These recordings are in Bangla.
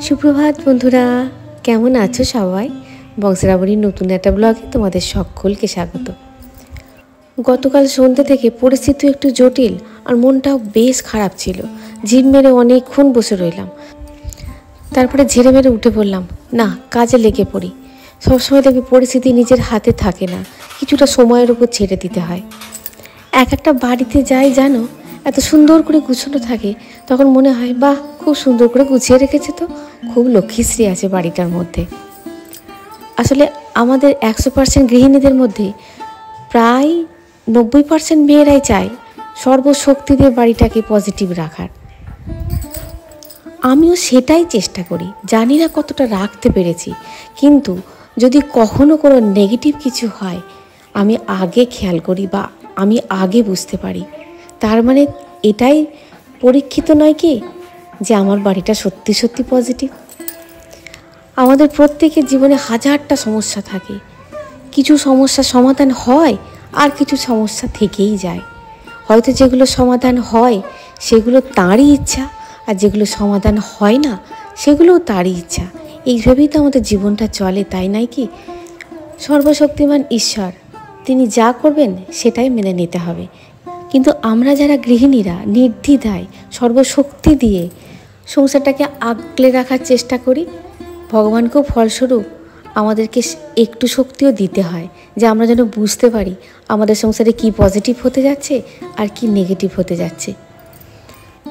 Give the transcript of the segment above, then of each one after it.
সুপ্রভাত বন্ধুরা, কেমন আছো সবাই? বংশরাবরীর নতুন একটা ব্লগে তোমাদের সকলকে স্বাগত। গতকাল সন্ধ্যা থেকে পরিস্থিতি একটু জটিল আর মনটাও বেশ খারাপ ছিল। ঝিম মেরে অনেকক্ষণ বসে রইলাম, তারপরে ঝেড়ে মেরে উঠে পড়লাম, না কাজে লেগে পড়ি। সবসময় দেখবি পরিস্থিতি নিজের হাতে থাকে না, কিছুটা সময়ের উপর ছেড়ে দিতে হয়। একটা বাড়িতে যাই জানো, এত সুন্দর করে গুছানো থাকে, তখন মনে হয় বাহ খুব সুন্দর করে গুছিয়ে রেখেছে, তো খুব লক্ষ্মীশ্রী আছে বাড়িটার মধ্যে। আসলে আমাদের 100% গৃহিণীদের মধ্যে প্রায় 90% মেয়েরাই চায় সর্বশক্তি দিয়ে বাড়িটাকে পজিটিভ রাখার। আমিও সেটাই চেষ্টা করি, জানি না কতটা রাখতে পেরেছি, কিন্তু যদি কখনো কোনো নেগেটিভ কিছু হয় আমি আগে খেয়াল করি বা আমি আগে বুঝতে পারি। তার মানে এটাই পরীক্ষিত নয় কি যে আমার বাড়িটা সত্যি সত্যি পজিটিভ। আমাদের প্রত্যেকের জীবনে হাজারটা সমস্যা থাকে, কিছু সমস্যার সমাধান হয় আর কিছু সমস্যা থেকেই যায়। হয়তো যেগুলো সমাধান হয় সেগুলো তাঁরই ইচ্ছা, আর যেগুলো সমাধান হয় না সেগুলোও তারই ইচ্ছা। এইভাবেই তো আমাদের জীবনটা চলে, তাই নয় কি? সর্বশক্তিমান ঈশ্বর, তিনি যা করবেন সেটাই মেনে নিতে হবে। কিন্তু আমরা যারা গৃহিণীরা নির্দ্বিধায় সর্বশক্তি দিয়ে সংসারটাকে আগলে রাখার চেষ্টা করি, ভগবানকেও ফলস্বরূপ আমাদেরকে একটু শক্তিও দিতে হয় যে আমরা যেন বুঝতে পারি আমাদের সংসারে কি পজিটিভ হতে যাচ্ছে আর কি নেগেটিভ হতে যাচ্ছে।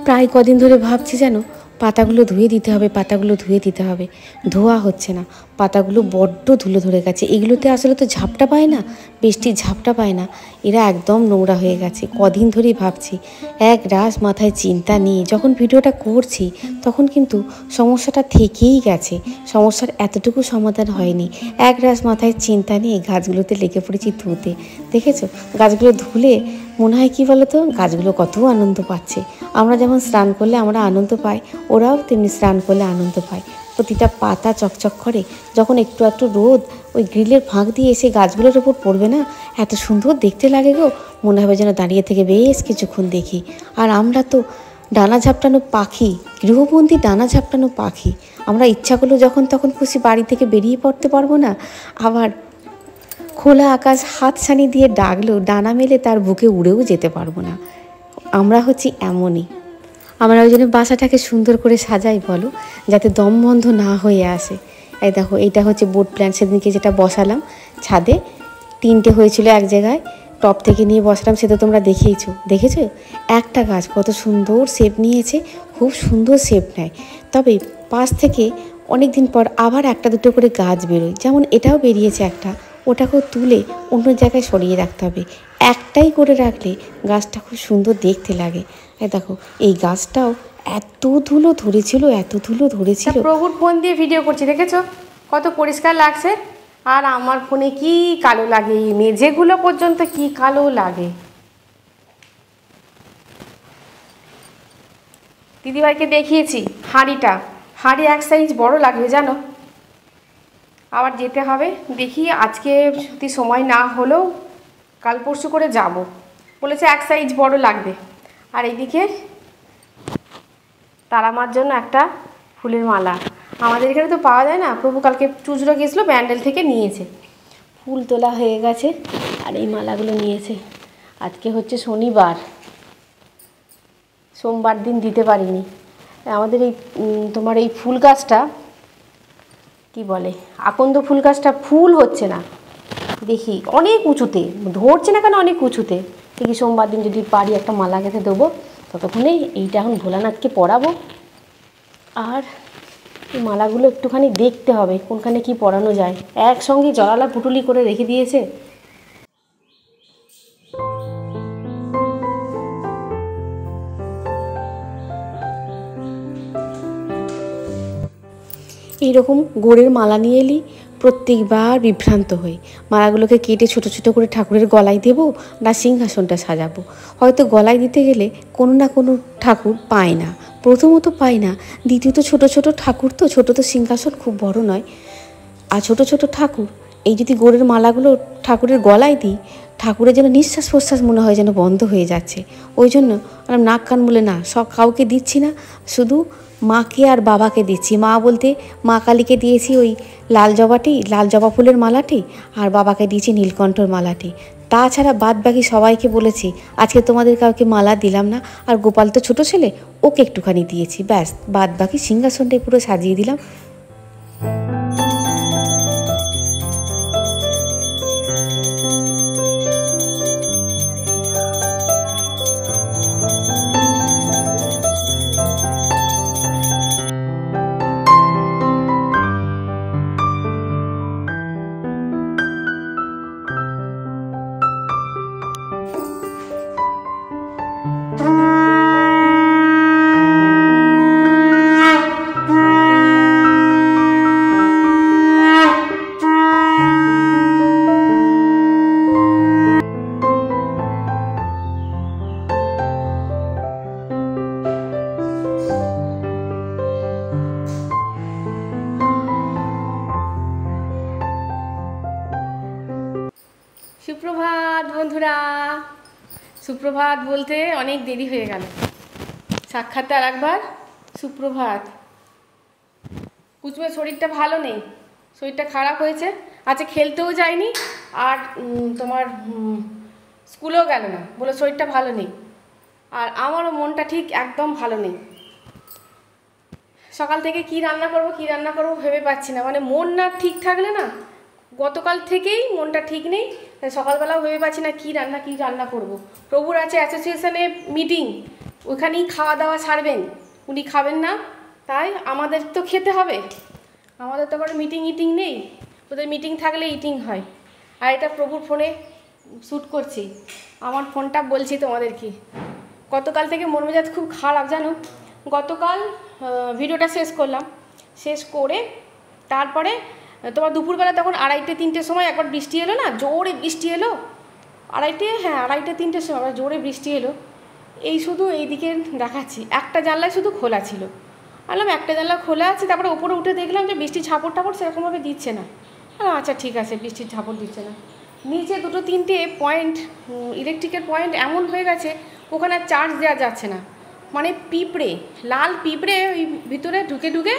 প্রায় কদিন ধরে ভাবছি যেন পাতাগুলো ধুয়ে দিতে হবে, পাতাগুলো ধুয়ে দিতে হবে, ধোয়া হচ্ছে না। পাতাগুলো বড্ড ধুলো ধরে গেছে, এগুলোতে আসলে তো ঝাপটা পায় না, বৃষ্টির ঝাপটা পায় না, এরা একদম নোংরা হয়ে গেছে। কদিন ধরেই ভাবছি, এক রাস মাথায় চিন্তা নিয়ে যখন ভিডিওটা করছি তখন কিন্তু সমস্যাটা থেকেই গেছে, সমস্যার এতটুকু সমাধান হয়নি। এক রাস মাথায় চিন্তা নিয়ে গাছগুলোতে লেগে পড়েছি ধুতে। দেখেছো গাছগুলো ধুলে মনে হয় কী বলো তো, গাছগুলো কত আনন্দ পাচ্ছে। আমরা যেমন স্নান করলে আমরা আনন্দ পাই, ওরাও তেমনি স্নান করলে আনন্দ পায়। প্রতিটা পাতা চকচক করে, যখন একটু একটু রোদ ওই গ্রিলের ফাঁক দিয়ে এসে গাছগুলোর ওপর পড়বে না, এত সুন্দর দেখতে লাগে গো, মনে হবে যেন দাঁড়িয়ে থেকে বেশ কিছুক্ষণ দেখি। আর আমরা তো ডানা ঝাপটানো পাখি, গৃহবন্দী ডানা ঝাপটানো পাখি, আমরা ইচ্ছা করলেও যখন তখন খুশি বাড়ি থেকে বেরিয়ে পড়তে পারবো না, আবার খোলা আকাশ হাতছানি দিয়ে ডাকলেও ডানা মেলে তার বুকে উড়েও যেতে পারবো না। আমরা হচ্ছি এমনই। আমরা ওই জন্য বাসাটাকে সুন্দর করে সাজাই বলো, যাতে দম বন্ধ না হয়ে আসে। এই দেখো, এইটা হচ্ছে বোট প্ল্যান্ট, সেদিনকে যেটা বসালাম ছাদে, 3টে হয়েছিল এক জায়গায়, টপ থেকে নিয়ে বসালাম, সেটা তোমরা দেখেছো একটা গাছ কত সুন্দর শেপ নিয়েছে, খুব সুন্দর শেপ নেয়। তবে পাশ থেকে অনেক দিন পর আবার একটা দুটো করে গাছ বেরোয়, যেমন এটাও বেরিয়েছে একটা, ওটাকেও তুলে অন্য জায়গায় সরিয়ে রাখতে হবে। একটাই করে রাখলে গাছটা খুব সুন্দর দেখতে লাগে। দেখো এই গাছটাও এত ধুলো ধরেছিল, এত ধুলো ধরেছিল। প্রভুর ফোন দিয়ে ভিডিও করছি, দেখেছো কত পরিষ্কার লাগছে, আর আমার ফোনে কি কালো লাগে, মেঝেগুলো পর্যন্ত কি কালো লাগে। দিদিভাইকে দেখিয়েছি হাঁড়ি এক সাইজ বড় লাগবে জানো। আবার যেতে হবে, দেখি আজকে যদি সময় না হলেও কাল পরশু করে যাব, বলেছে এক সাইজ বড় লাগবে। আর এইদিকে তারা মার জন্য একটা ফুলের মালা, আমাদের এখানে তো পাওয়া যায় না, প্রভু কালকে চুচড়ো গেছিলো, ব্যান্ডেল থেকে নিয়েছে, ফুল তোলা হয়ে গেছে আর এই মালাগুলো নিয়েছে। আজকে হচ্ছে শনিবার, সোমবার দিন দিতে পারিনি। আমাদের এই তোমার এই ফুল গাছটা কি বলে, আকন্দ ফুল গাছটা ফুল হচ্ছে না, দেখি অনেক উঁচুতে ধরছে না কেন, অনেক উঁচুতে। দেখি সোমবার দিন যদি পারি একটা মালা গেঁথে দেবো, ততক্ষণে এইটা এখন ভোলানাথকে পরাবো। আর এই মালাগুলো একটুখানি দেখতে হবে কোনখানে কি পরানো যায়, একসঙ্গে জলালা পুটুলি করে রেখে দিয়েছে। এইরকম গোড়ের মালা নিয়ে এলি প্রত্যেকবার বিভ্রান্ত হই, মালাগুলোকে কেটে ছোট ছোট করে ঠাকুরের গলায় দেবো না সিংহাসনটা সাজাবো। হয়তো গলায় দিতে গেলে কোনো না কোনো ঠাকুর পায় না, প্রথমত পায় না, দ্বিতীয়ত ছোট ছোট ঠাকুর, তো ছোট তো সিংহাসন খুব বড় নয়, আর ছোট ছোট ঠাকুর এই যদি গোড়ের মালাগুলো ঠাকুরের গলায় দিই ঠাকুরের যেন নিঃশ্বাস প্রশ্বাস মনে হয় যেন বন্ধ হয়ে যাচ্ছে। ওই জন্য আমরা নাক কান বলে না, সব কাউকে দিচ্ছি না, শুধু মাকে আর বাবাকে দিচ্ছি। মা বলতে মা কালীকে দিয়েছি ওই লাল জবা ফুলের মালাটি, আর বাবাকে দিয়েছি নীলকণ্ঠর মালাটি। তাছাড়া বাদ বাকি সবাইকে বলেছি আজকে তোমাদের কাউকে মালা দিলাম না, আর গোপাল তো ছোটো ছেলে, ওকে একটুখানি দিয়েছি, ব্যাস। বাদ বাকি সিংহাসনটাই পুরো সাজিয়ে দিলাম। সুপ্রভাত বন্ধুরা, সুপ্রভাত বলতে অনেক দেরি হয়ে গেল। সাক্ষাৎটা আর একবার সুপ্রভাত। কুচুমের শরীরটা ভালো নেই, শরীরটা খারাপ হয়েছে, আজকে খেলতেও যায়নি, আর তোমার স্কুলেও গেল না, বলে শরীরটা ভালো নেই। আর আমারও মনটা ঠিক একদম ভালো নেই। সকাল থেকে কি রান্না করবো ভেবে পাচ্ছি না, মানে মন না ঠিক থাকলে না, গতকাল থেকেই মনটা ঠিক নেই, তাই সকালবেলাও ভেবে পাচ্ছি না কি রান্না করব। প্রভুর আছে অ্যাসোসিয়েশনে মিটিং, ওখানেই খাওয়া দাওয়া ছাড়বেন, উনি খাবেন না, তাই আমাদের তো খেতে হবে। আমাদের তো কোনো মিটিং নেই, ওদের মিটিং থাকলে ইটিং হয়। আর এটা প্রভুর ফোনে শ্যুট করছি, আমার ফোনটা বলছি তোমাদেরকে। গতকাল থেকে মন মেজাজ খুব খারাপ জানো। গতকাল ভিডিওটা শেষ করলাম, শেষ করে তারপরে তোমার দুপুরবেলা তখন 2:30-3টের সময় একবার বৃষ্টি এলো না, জোরে বৃষ্টি এলো। 2:30-3টের সময় জোরে বৃষ্টি এলো। এই শুধু এইদিকে দেখাচ্ছি, একটা জানলায় শুধু খোলা ছিল। বললাম একটা জানলা খোলা আছে, তারপরে ওপরে উঠে দেখলাম যে বৃষ্টির ঝাপড় টাপড় সেরকমভাবে দিচ্ছে না। আচ্ছা ঠিক আছে, বৃষ্টির ঝাপড় দিচ্ছে না। নিচে 2-3টে পয়েন্ট, ইলেকট্রিকের পয়েন্ট এমন হয়ে গেছে, ওখানে আর চার্জ দেওয়া যাচ্ছে না। মানে পিঁপড়ে, লাল পিঁপড়ে ওই ভিতরে ঢুকে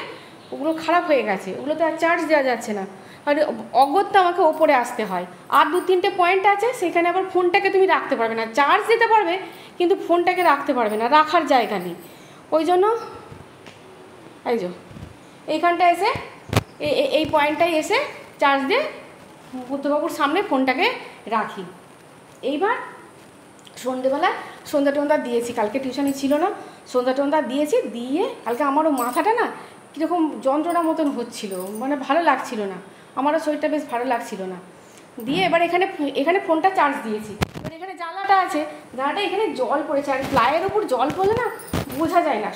ওগুলো খারাপ হয়ে গেছে, ওগুলোতে আর চার্জ দেওয়া যাচ্ছে না। আর অগত্যা আমাকে ওপরে আসতে হয়। আর 2-3টে পয়েন্ট আছে, সেখানে আবার ফোনটাকে তুমি রাখতে পারবে না, চার্জ দিতে পারবে কিন্তু ফোনটাকে রাখতে পারবে না, রাখার জায়গা নেই। ওই জন্য এই যে এইখানটা এসে এই পয়েন্টটায় এসে চার্জ দিয়ে বুদ্ধবাবুর সামনে ফোনটাকে রাখি। এইবার সন্ধ্যা টন্ধা দিয়েছি, কালকে টিউশনি ছিল না, সন্ধ্যা টন্ধা দিয়েছি, দিয়ে কালকে আমারও মাথাটা না কীরকম যন্ত্রণা মতন হচ্ছিল, মানে ভালো লাগছিল না, আমারও শরীরটা বেশ ভালো লাগছিল না। দিয়ে এবার এখানে ফোনটা চার্জ দিয়েছি। এবার এখানে জানলাটা আছে, জানলাটা এখানে জল পড়েছে, আর প্লাইয়ের ওপর জল পড়লে না বোঝা যায় না।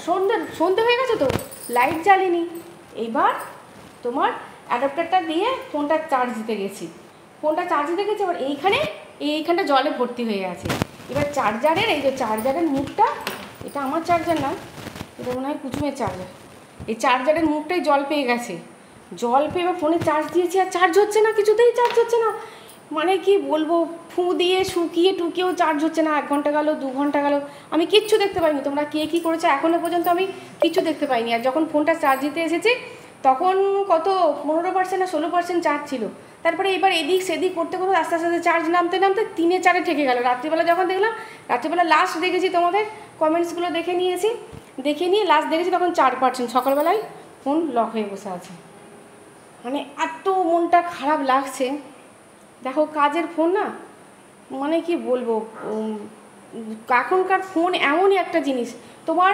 সন্ধ্যে হয়ে গেছে তো, লাইট জ্বালিনি। এইবার তোমার অ্যাডাপ্টারটা দিয়ে ফোনটা চার্জ দিতে গেছি, এবার এইখানটা জলে ভর্তি হয়ে আছে। এবার চার্জারের এই যে চার্জারের মুখটা, এটা আমার চার্জার না, এটা মনে হয় কুচুমের চার্জার, এই চার্জারের মুখটাই জল পেয়ে গেছে। জল পেয়ে এবার ফোনে চার্জ দিয়েছি, আর চার্জ হচ্ছে না, কিছুতেই চার্জ হচ্ছে না। মানে কি বলবো, ফু দিয়ে শুকিয়ে টুকিয়েও চার্জ হচ্ছে না। 1 ঘন্টা গেল, 2 ঘন্টা গেল, আমি কিচ্ছু দেখতে পাইনি। তোমরা কে কী করেছো এখনও পর্যন্ত আমি কিচ্ছু দেখতে পাইনি। আর যখন ফোনটা চার্জ দিতে এসেছি তখন কত 15% না 16% চার্জ ছিল। তারপরে এবার এদিক সেদিক করতে আস্তে আস্তে চার্জ নামতে 3-4 ঠেকে গেল। রাত্রিবেলা যখন দেখলাম, রাত্রিবেলা লাস্ট দেখেছি, তোমাদের কমেন্টসগুলো দেখে নিয়ে লাস্ট দেখেছি তখন 4%। সকালবেলায় ফোন লক হয়ে বসে আছে। মানে এত মনটা খারাপ লাগছে। দেখো কাজের ফোন না, মানে কি বলবো, এখনকার ফোন এমনই একটা জিনিস, তোমার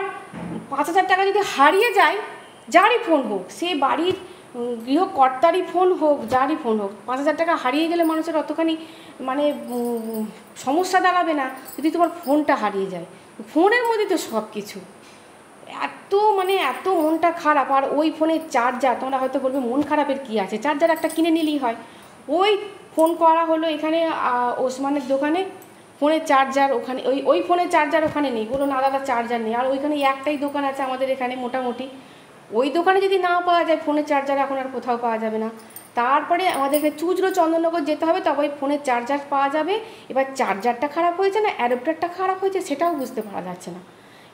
5,000 টাকা যদি হারিয়ে যায়, যারই ফোন হোক, সে বাড়ির গৃহকর্তারই ফোন হোক, যারই ফোন হোক, 5,000 টাকা হারিয়ে গেলে মানুষের অতখানি মানে সমস্যা দাঁড়াবে না যদি তোমার ফোনটা হারিয়ে যায়। ফোনের মধ্যে তো সব কিছু। এত মনটা খারাপ। আর ওই ফোনের চার্জার, তোমরা হয়তো বলবে মন খারাপের কী আছে, চার্জার একটা কিনে নিলেই হয়। ওই ফোন করা হলো এখানে ওসমানের দোকানে, ফোনের চার্জার ওখানে, ওই ফোনের চার্জার ওখানে নেই, বলো না দাদা চার্জার নেই। আর ওইখানে একটাই দোকান আছে আমাদের এখানে মোটামুটি, ওই দোকানে যদি না পাওয়া যায় ফোনের চার্জার এখন আর কোথাও পাওয়া যাবে না। তারপরে আমাদেরকে চুচড়ো চন্দননগর যেতে হবে, তবে ফোনের চার্জার পাওয়া যাবে। এবার চার্জারটা খারাপ হয়েছে না অ্যাডাপ্টারটা খারাপ হয়েছে সেটাও বুঝতে পারা যাচ্ছে না।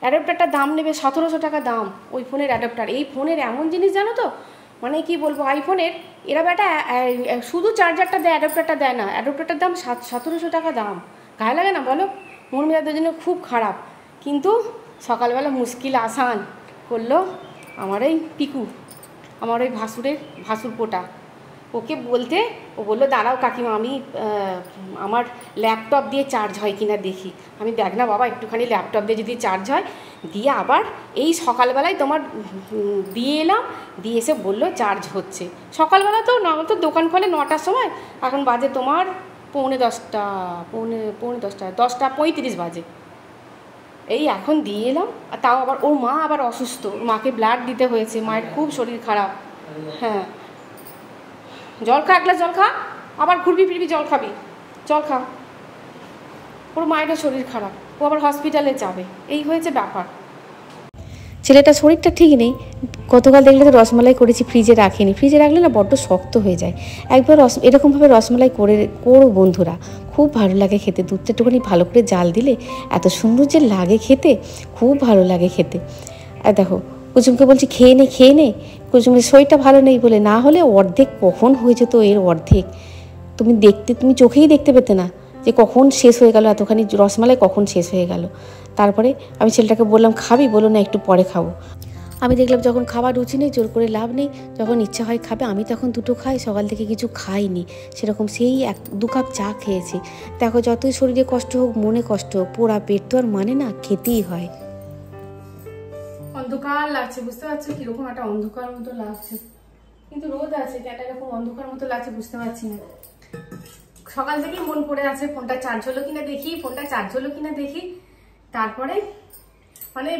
অ্যাডাপ্টারটার দাম নেবে 1700 টাকা দাম ওই ফোনের অ্যাডাপ্টার। এই ফোনের এমন জিনিস জানো তো, মানে কি বলবো, আইফোনের এরা একটা শুধু চার্জারটা দেয়, অ্যাডাপ্টারটা দেয় না। অ্যাডাপ্টারটার দাম 1700 টাকা দাম। গায়ে লাগে না বলো? মন মেজাজের জন্য খুব খারাপ। কিন্তু সকালবেলা মুশকিল আসান করলো আমার এই পিকু, আমার ওই ভাসুর পোটা। ওকে বলতে ও বললো দাঁড়াও কাকিমা আমি আমার ল্যাপটপ দিয়ে চার্জ হয় কিনা দেখি। আমি দেখ না বাবা একটুখানি ল্যাপটপ দিয়ে যদি চার্জ হয়, দিয়ে আবার এই সকালবেলায় তোমার দিয়ে এলাম, দিয়ে এসে বললো চার্জ হচ্ছে। সকালবেলা তো তো দোকান খোলে 9টার সময়, এখন বাজে তোমার পৌনে 10:35 বাজে। এই এখন দিয়ে এলাম, তাও আবার ওর মা আবার অসুস্থ, ওর মাকে ব্লাড দিতে হয়েছে, মায়ের খুব শরীর খারাপ। হ্যাঁ জল খা, এক গ্লাস জল খা, আবার ঘুরবি ফিরবি জল খাবি, জল খা। ওর মায়েরও শরীর খারাপ, ও আবার হসপিটালে যাবে, এই হয়েছে ব্যাপার। ছেলেটার শরীরটা ঠিক নেই। গতকাল দেখলে তো রসমালাই করেছি, ফ্রিজে রাখিনি। ফ্রিজে রাখলে না বড্ড শক্ত হয়ে যায়। একবার এরকমভাবে রসমালাই করো বন্ধুরা, খুব ভালো লাগে খেতে। দুধটা একটুখানি ভালো করে জাল দিলে এত সুন্দর যে লাগে খেতে, খুব ভালো লাগে খেতে। আর দেখো কুসুমকে বলছি খেয়ে নে। কুসুমের শরীরটা ভালো নেই বলে, না হলে অর্ধেক কখন হয়ে যেত এর অর্ধেক। তুমি চোখেই দেখতে পেতে না যে কখন শেষ হয়ে গেল, এতখানি রসমালাই কখন শেষ হয়ে গেল। তারপরে আমি ছেলেটাকে বললাম খাবি, বলো না একটু পরে খাবো। আমি দেখলাম যখন খাবার রুচি নেই জোর করে লাভ নেই, যখন ইচ্ছা হয় খাবে। আমি তখন দুটো খাই, সকাল থেকে কিছু খাইনি সেরকম, সেই 1-2 কাপ চা খেয়েছি। দেখো যতই শরীরে কষ্ট হোক মনে কষ্ট হোক, পোড়া পেট তো আর মানে না, খেতেই হয়। অন্ধকার লাগছে, বুঝতে পারছো কিরকম একটা অন্ধকার মতো লাগছে, কিন্তু রোদ আছে, কেন এরকম অন্ধকার মতো লাগছে বুঝতে পারছি না। সকাল থেকেই মন পড়ে আছে ফোনটা চার্জ হলো কিনা দেখি। তারপরে মানে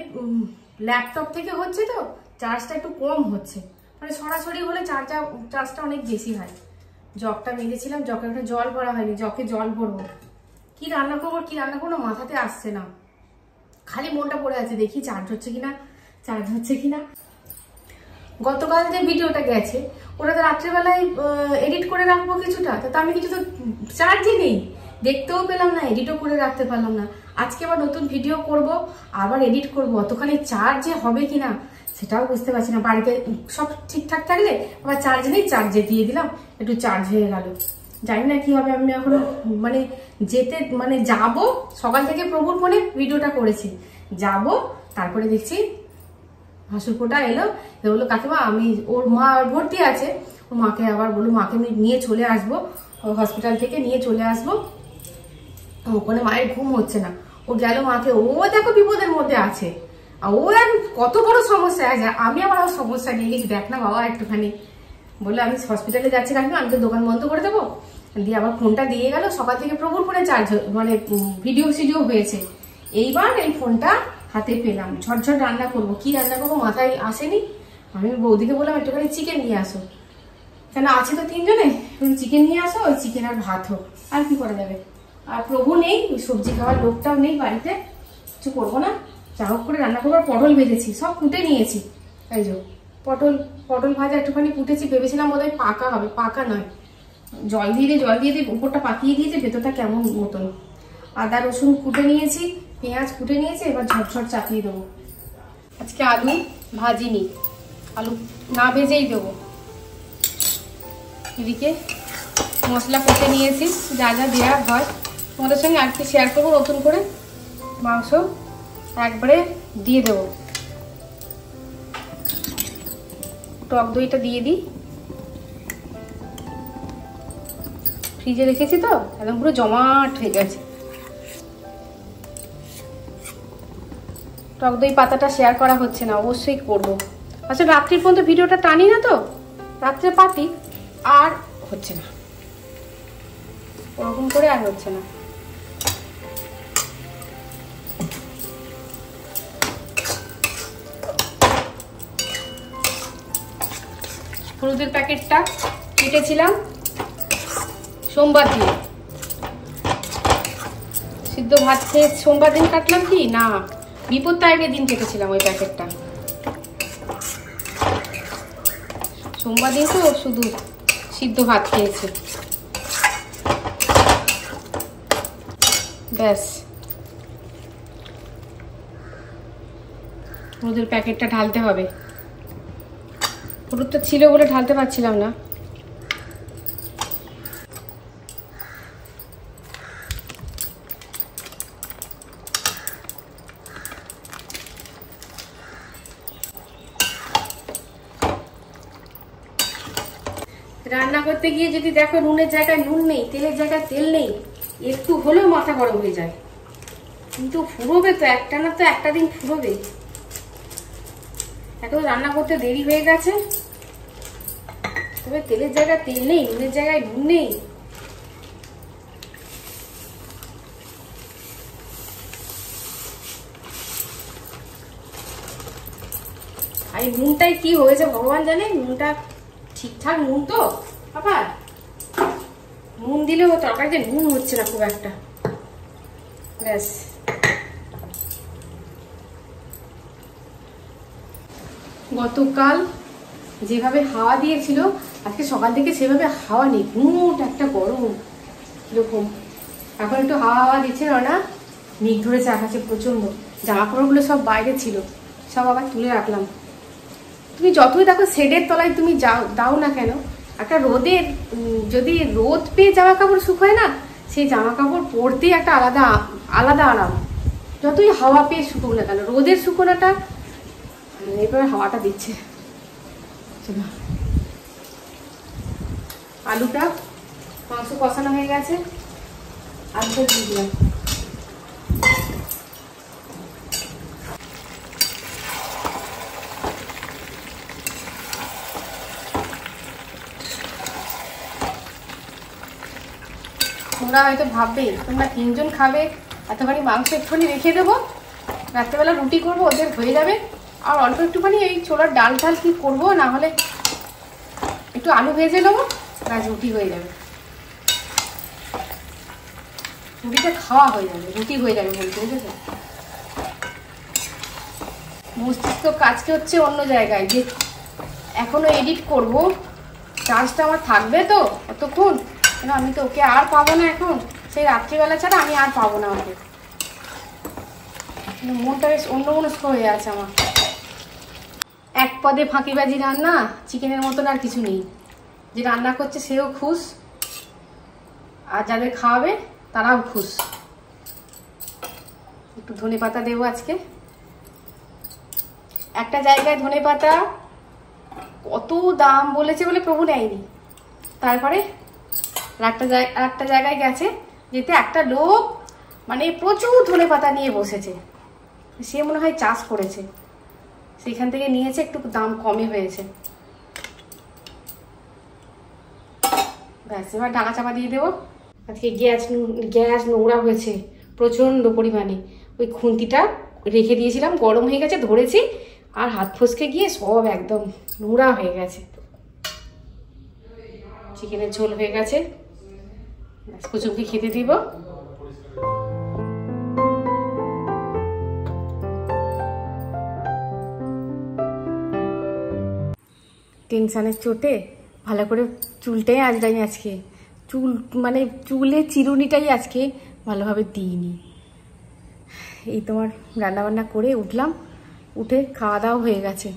ল্যাপটপ থেকে হচ্ছে তো চার্জটা একটু কম হচ্ছে, মানে সরাসরি হলে চার্জটা অনেক বেশি হয়। জগটা মেজেছিলাম, জগে একটা জল ভরা হয়নি, জগে জল ভরবো। কি রান্না করবো মাথাতে আসছে না, খালি মনটা পড়ে আছে দেখি চার্জ হচ্ছে কিনা। গতকাল যে ভিডিওটা গেছে ওটা তো রাত্রেবেলায় এডিট করে রাখবো কিছুটা, তো আমি কিছু তো চার্জই নেই, দেখতেও পেলাম না, এডিটও করে রাখতে পারলাম না। আজকে আবার নতুন ভিডিও করব, আবার এডিট করব, অতখানি চার্জে হবে কিনা সেটাও বুঝতে পারছি না। বাড়িতে সব ঠিকঠাক থাকলে আবার চার্জ নেই, চার্জে দিয়ে দিলাম, একটু চার্জ হয়ে গেল। জানি না কি হবে। আমি এখনো যাব সকাল থেকে প্রভুর ফোনে ভিডিওটা করেছি, যাব তারপরে দেখছি ভাসুরপোটা এলো, বললো কাকিমা ওর মা ভর্তি আছে, ওর মাকে আবার বললো মাকে আমি নিয়ে চলে আসবো, হসপিটাল থেকে নিয়ে চলে আসবো। ওখানে মায়ের ঘুম হচ্ছে না, ও গেল মাকে, ও দেখো বিপদের মধ্যে আছে, ও আর কত বড় সমস্যা আছে, আমি আবার সমস্যা নিয়ে গেছি, দেখ না বাবা একটুখানি। বললো আমি হসপিটালে যাচ্ছি কাকিমা, আমি তো দোকান বন্ধ করে দেবো। দিয়ে আবার ফোনটা দিয়ে গেল, সকাল থেকে প্রভুর ফোনে চার্জ ভিডিও হয়েছে। এইবার এই ফোনটা হাতে পেলাম, ঝটঝট রান্না করবো, কি রান্না করবো মাথায় আসেনি। আমি বৌদিকে বললাম একটুখানি চিকেন নিয়ে আসো, কেন আছে তো 3 জনে, চিকেন নিয়ে আসো, ওই চিকেন আর ভাত হোক, আর কি করা যাবে। আর প্রভু নেই, সবজি খাওয়ার লোকটাও নেই বাড়িতে, কিছু করবো না, যা হোক করে রান্না করবো। পটল ভেজেছি, সব কুটে নিয়েছি, এই যে পটল ভাজা একটুখানি কুটেছি, ভেবেছিলাম বোধহয় পাকা হবে, পাকা নয়। জল দিয়ে দিয়ে উপরটা পাকিয়ে দিয়েছে, ভেতরটা কেমন মতন। আদা রসুন কুটে নিয়েছি, পেঁয়াজ কুটে নিয়েছি, এবার ঝটঝট চাপিয়ে দেবো। আজকে আলু ভাজিনি, আলু না ভেজেই দেবো। এদিকে মশলা কুটে নিয়েছি, যা যা দেওয়া হয় তোমাদের সঙ্গে আর কি শেয়ার করবো। নতুন করে মাংস একবারে দিয়ে দেবো, টক দইটা দিয়ে দিই, ফ্রিজে রেখেছি তো একদম পুরো জমাট হয়ে গেছে। টক দই পাতাটা শেয়ার করা হচ্ছে না, অবশ্যই করবো। আচ্ছা রাত্রির পর্যন্ত ভিডিওটা টানি না তো, রাত্রে পাতি আর হচ্ছে না, ওরকম করে আর হচ্ছে না। হলুদের প্যাকেটটা কেটেছিলাম সোমবার দিয়ে, সিদ্ধ ভাত খেয়ে সোমবার দিন কাটলাম কি না, বিপদ তারিখের দিন কেটেছিলাম ওই প্যাকেটটা। সোমবার দিন তো শুধু সিদ্ধ ভাত খেয়েছে। ব্যাস, হলুদের প্যাকেটটা ঢালতে হবে। হলুদটা ছিল বলে ঢালতে পারছিলাম না। রান্না করতে গিয়ে যদি দেখো নুনের জায়গায় নুন নেই, তেলের জায়গায় তেল নেই, একটু হলেও মাথা গরম হয়ে যায়। কিন্তু ফুরোবে তো, একটা না তো একটা দিন ফুরোবে। এখন রান্না করতে দেরি হয়ে গেছে, তবে তেলের জায়গায় তেল নেই, নুনের জায়গায় নুন নেই। আর এই নুনটাই কি হয়েছে ভগবান জানে। নুনটা ঠিকঠাক নুন তো আবার নুন দিলেও তরকারিতে নুন হচ্ছে না খুব একটা। ব্যাস, গতকাল যেভাবে হাওয়া দিয়েছিল আজকে সকাল থেকে সেভাবে হাওয়া নেই, গুমোট একটা গরম কিরকম। এখন একটু হাওয়া হাওয়া দিচ্ছে না, মেঘ ধরেছে আকাশে প্রচন্ড। জামা কাপড়গুলো সব বাইরে ছিল, সব আবার তুলে রাখলাম। তুমি যতই দেখো শেডের তলায় তুমি দাও না কেন, একটা রোদের যদি রোদ পেয়ে জামা কাপড় শুকায় না, সেই জামা কাপড় পরতেই একটা আলাদা আলাদা আরাম। যতই হাওয়া পেয়ে শুকুক না কেন, রোদের শুকোনাটা এবার হাওয়াটা দিচ্ছে। আলুটা মাংস কষানো হয়ে গেছে, আলুটা দিয়ে দিলাম। তোমরা হয়তো ভাববে তোমরা 3 জন খাবে, এতখানি মাংস একটুখানি রেখে দেবো, রাত্রেবেলা রুটি করবো, ওদের হয়ে যাবে। আর অল্প একটুখানি এই ছোলার ডাল টাল কি করবো, না হলে একটু আলু ভেজে নেবো, ব্যাস রুটি হয়ে যাবে। রুটিটা খাওয়া হয়ে যাবে, রুটি হয়ে যাবে বলতে, বুঝেছো? মস্তিষ্ক কাজকে হচ্ছে অন্য জায়গায়, যে এখনো এডিট করব, চার্জটা আমার থাকবে তো অতক্ষণ, কেন আমি তো ওকে আর পাবো না এখন, সেই রাত্রিবেলা ছাড়া আমি আর পাবো না ওকে। মনটা বেশ অন্যমনস্ক হয়ে আছে আমার। এক পদে ফাঁকিবাজি রান্না, চিকেনের মতন আর কিছু নেই। যে রান্না করছে সেও খুশ, আর যাদের খাওয়াবে তারাও খুশ। একটু ধনেপাতা দেবো আজকে। একটা জায়গায় ধনেপাতা কত দাম বলেছে বলে প্রভু নেয়নি, তারপরে একটা জায়গায় গেছে, যেতে একটা লোক মানে প্রচুর ধনেপাতা নিয়ে বসেছে। সে মনে হয় চাষ করেছে, সেখান থেকে নিয়েছে, একটু দাম কমে হয়েছে। ব্যাস, এবার ঢাকা চাপা দিয়ে দেবো। আজকে গ্যাস নোংরা হয়েছে প্রচণ্ড পরিমাণে। ওই খুন্তিটা রেখে দিয়েছিলাম, গরম হয়ে গেছে, ধরেছি আর হাত ফসকে গিয়ে সব একদম নোংরা হয়ে গেছে। চিকেনের ঝোল হয়ে গেছে, কুচুমকে খেতে দিব। টেনশানের চোটে ভালো করে চুলটাই আজরাইনি আজকে, মানে চুলের চিরুনিটাই আজকে ভালোভাবে দিইনি। এই তোমার রান্নাবান্না করে উঠলাম, উঠে খাওয়া দাওয়া হয়ে গেছে।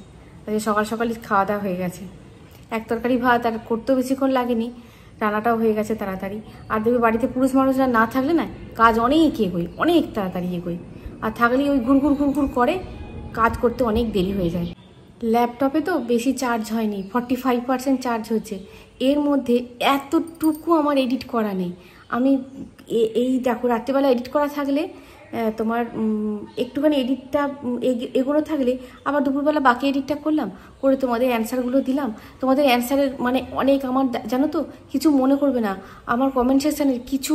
আজকে সকাল সকালই খাওয়া দাওয়া হয়ে গেছে। এক তরকারি ভাত, আর করতেও বেশিক্ষণ লাগেনি, রান্নাটাও হয়ে গেছে তাড়াতাড়ি। আর দেখবে বাড়িতে পুরুষ মানুষরা না থাকলে না কাজ অনেক এগোয়, অনেক তাড়াতাড়ি এগোয়। আর থাকলে ওই ঘুরঘুর ঘুরঘুর করে, কাজ করতে অনেক দেরি হয়ে যায়। ল্যাপটপে তো বেশি চার্জ হয়নি, 45% চার্জ হচ্ছে। এর মধ্যে এতটুকু আমার এডিট করা নেই। আমি এই দেখো রাত্রিবেলা এডিট করা থাকলে তোমার একটুখানি এডিটটা এগোনো থাকলে আবার দুপুরবেলা বাকি এডিটটা করলাম, করে তোমাদের অ্যান্সারগুলো দিলাম। তোমাদের অ্যান্সারের মানে অনেক আমার জানো তো, কিছু মনে করবে না, আমার কমেন্ট সেকশানের কিছু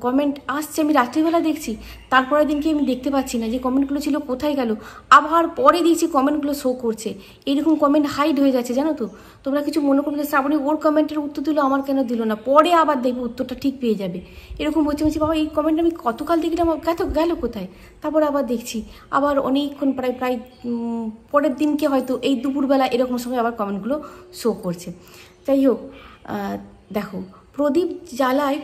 কমেন্ট আসছে, আমি রাত্রিবেলা দেখছি, তারপরের দিনকে আমি দেখতে পাচ্ছি না যে কমেন্টগুলো ছিল কোথায় গেল। আবার পরে দিয়েছি কমেন্টগুলো শো করছে, এইরকম কমেন্ট হাইড হয়ে যাচ্ছে জানো তো। তোমরা কিছু মনে করবে যে শ্রাবণী ওর কমেন্টের উত্তর দিল, আমার কেন দিল না, পরে আবার দেখবে উত্তরটা ঠিক পেয়ে যাবে। এরকম হচ্ছে বলছি, বাবা এই কমেন্ট আমি কতকাল দেখলাম, গেল কোথায়। তারপরে আবার দেখছি, আবার অনেকক্ষণ প্রায় পরের দিনকে হয়তো এই দুপুরবেলা এরকম সময় আবার কমেন্টগুলো শো করছে। যাই হোক, দেখো প্রদীপ জ্বালায়,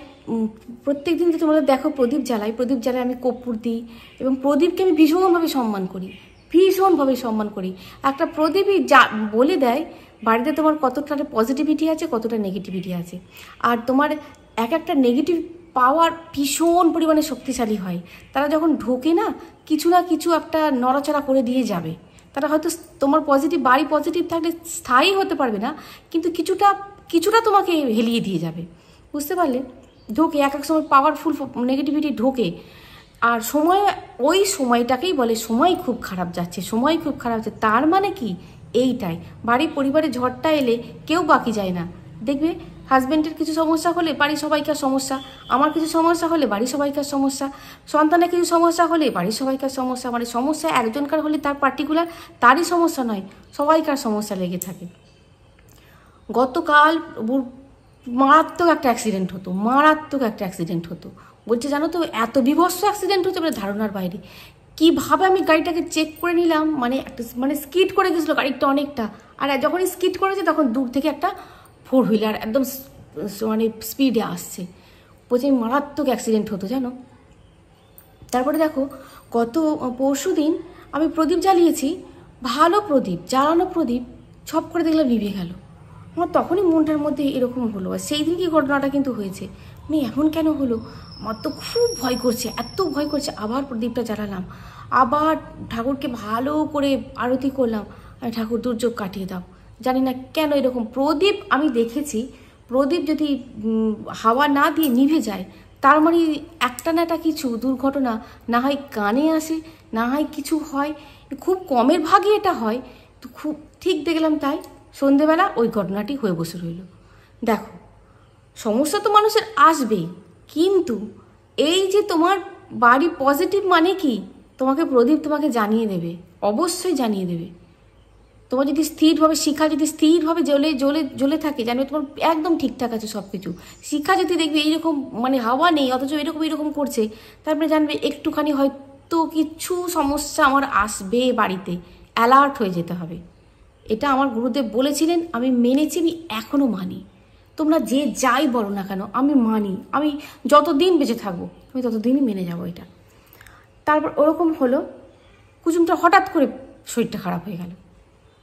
প্রত্যেক দিন তো তোমাদের দেখো প্রদীপ জ্বালায় আমি কর্পূর দিই, এবং প্রদীপকে আমি ভীষণভাবে সম্মান করি, ভীষণভাবে সম্মান করি। একটা প্রদীপই যা বলে দেয় বাড়িতে তোমার কতটা পজিটিভিটি আছে, কতটা নেগেটিভিটি আছে। আর তোমার একটা নেগেটিভ পাওয়ার ভীষণ পরিমাণে শক্তিশালী হয়। তারা যখন ঢোকে না কিছু একটা নড়াচড়া করে দিয়ে যাবে। তারা হয়তো তোমার বাড়ি পজিটিভ থাকলে স্থায়ী হতে পারবে না, কিন্তু কিছুটা তোমাকে হেলিয়ে দিয়ে যাবে, বুঝতে পারলে? ঢোকে এক সময় পাওয়ারফুল নেগেটিভিটি ঢোকে। আর ওই সময়টাকেই বলে সময় খুব খারাপ যাচ্ছে, তার মানে কি এইটাই, পরিবারে ঝড়টা এলে কেউ বাকি যায় না। দেখবে হাজব্যান্ডের কিছু সমস্যা হলে বাড়ির সবাইকার সমস্যা, আমার কিছু সমস্যা হলে বাড়ির সবাইকার সমস্যা, সন্তানের কিছু সমস্যা হলে বাড়ির সবাইকার সমস্যা। মানে সমস্যা একজনকার হলে তার পার্টিকুলার তারই সমস্যা নয়, সবাইকার সমস্যা লেগে থাকে। গতকাল মারাত্মক একটা অ্যাক্সিডেন্ট হতো, বলছে জানো তো এত বিভৎস অ্যাক্সিডেন্ট হচ্ছে মানে ধারণার বাইরে। কিভাবে আমি গাড়িটাকে চেক করে নিলাম, মানে স্কিড করে গেছিলো গাড়িটা অনেকটা, আর যখনই স্কিড করেছে তখন দূর থেকে একটা 4 হুইলার একদম মানে স্পিডে আসছে। বলছে মারাত্মক অ্যাক্সিডেন্ট হতো জানো। তারপরে দেখো পরশু দিন আমি প্রদীপ জ্বালিয়েছি, ভালো প্রদীপ, জ্বালানো প্রদীপ, ছপ করে দেখলাম নিভে গেল। আমার তখনই মনটার মধ্যে এরকম হলো। আর সেই দিন কি ঘটনাটা কিন্তু হয়েছে, আমি এখন কেন হলো, আমার তো খুব ভয় করছে, এত ভয় করছে। আবার প্রদীপটা জ্বালালাম, আবার ঠাকুরকে ভালো করে আরতি করলাম, আমি ঠাকুর দুর্যোগ কাটিয়ে দাও। জানি না কেন এরকম প্রদীপ আমি দেখেছি, প্রদীপ যদি হাওয়া না দিয়ে নিভে যায় তার মানে একটা না একটা কিছু দুর্ঘটনা না হয় কানে আসে, না হয় কিছু হয়, খুব কমের ভাগে এটা হয়। তো খুব ঠিক দেখলাম, তাই সন্ধেবেলা ওই ঘটনাটি হয়ে বসে রইল। দেখো সমস্যা তো মানুষের আসবেই, কিন্তু এই যে তোমার বাড়ি পজিটিভ মানে কি, প্রদীপ তোমাকে জানিয়ে দেবে, অবশ্যই জানিয়ে দেবে। তোমার যদি স্থিরভাবে শিখা যদি স্থিরভাবে জ্বলে থাকে, জানবে তোমার একদম ঠিকঠাক আছে সব কিছু। শিখা যদি দেখবে এইরকম মানে হাওয়া নেই অথচ এরকম করছে, তারপরে জানবে একটুখানি হয়তো কিছু সমস্যা আমার আসবে বাড়িতে, অ্যালার্ট হয়ে যেতে হবে। এটা আমার গুরুদেব বলেছিলেন, আমি মেনেছি, আমি এখনও মানি। তোমরা যে যাই বলো না কেন আমি মানি, আমি যতদিন বেঁচে থাকবো আমি ততদিনই মেনে যাবো এটা। তারপর ওরকম হলো, কুসুমটা হঠাৎ করে শরীরটা খারাপ হয়ে গেল,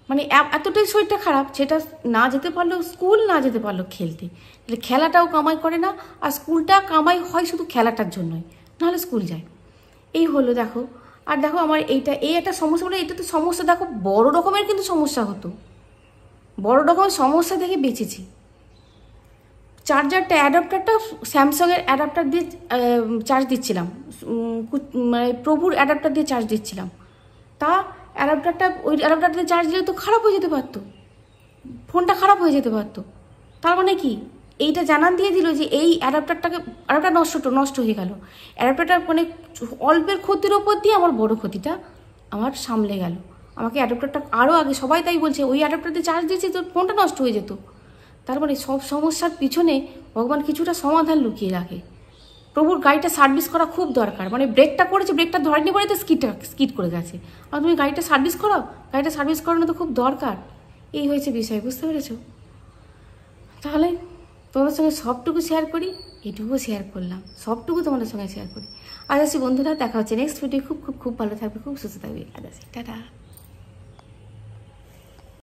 মানে এতটাই শরীরটা খারাপ, সেটা না যেতে পারলো স্কুল, না যেতে পারলো খেলতে। খেলাটাও কামাই করে না, আর স্কুলটা কামাই হয় শুধু খেলাটার জন্যই, নাহলে স্কুল যায়। এই হলো দেখো। আর দেখো আমার এই একটা সমস্যা, মানে এটা তো সমস্যা দেখো বড় রকমের কিন্তু সমস্যা হতো, বড় রকমের সমস্যা থেকে বেঁচেছি। চার্জারটা অ্যাডাপ্টারটা স্যামসাংয়ের অ্যাডাপ্টার দিয়ে চার্জ দিচ্ছিলাম, মানে প্রভুর অ্যাডাপ্টার দিয়ে চার্জ দিচ্ছিলাম। তা ওই অ্যাডাপ্টার দিয়ে চার্জ দিলে তো খারাপ হয়ে যেতে পারতো, ফোনটা খারাপ হয়ে যেতে পারতো। তার মানে কি এইটা জানান দিয়ে দিল যে এই অ্যাডাপ্টার নষ্ট হয়ে গেল। অ্যাডাপ্টারটা মানে অল্পের ক্ষতির ওপর দিয়ে আমার বড় ক্ষতিটা আমার সামলে গেল। আমাকে অ্যাডাপ্টারটা আরও আগে সবাই তাই বলছে, ওই অ্যাডাপ্টার দিয়ে চার্জ দিয়েছে তো ফোনটা নষ্ট হয়ে যেত। তার মানে সব সমস্যার পিছনে ভগবান কিছুটা সমাধান লুকিয়ে রাখে। প্রভুর গাড়িটা সার্ভিস করা খুব দরকার, মানে ব্রেকটা করেছে, ব্রেকটা ধরেনি বলে তো স্কিড করে গেছে। আর তুমি গাড়িটা সার্ভিস করাও, গাড়িটা সার্ভিস করানো তো খুব দরকার। এই হয়েছে বিষয়, বুঝতে পেরেছো? তাহলে তোমাদের সঙ্গে সবটুকু শেয়ার করি, এটুকুও শেয়ার করলাম, সবটুকু তোমাদের সঙ্গে শেয়ার করি। আজ আসি বন্ধুরা, দেখা হচ্ছে নেক্সট ভিডিও। খুব খুব খুব ভালো থাকবে, খুব সুস্থ থাকবে। আজ আসি, টাটা।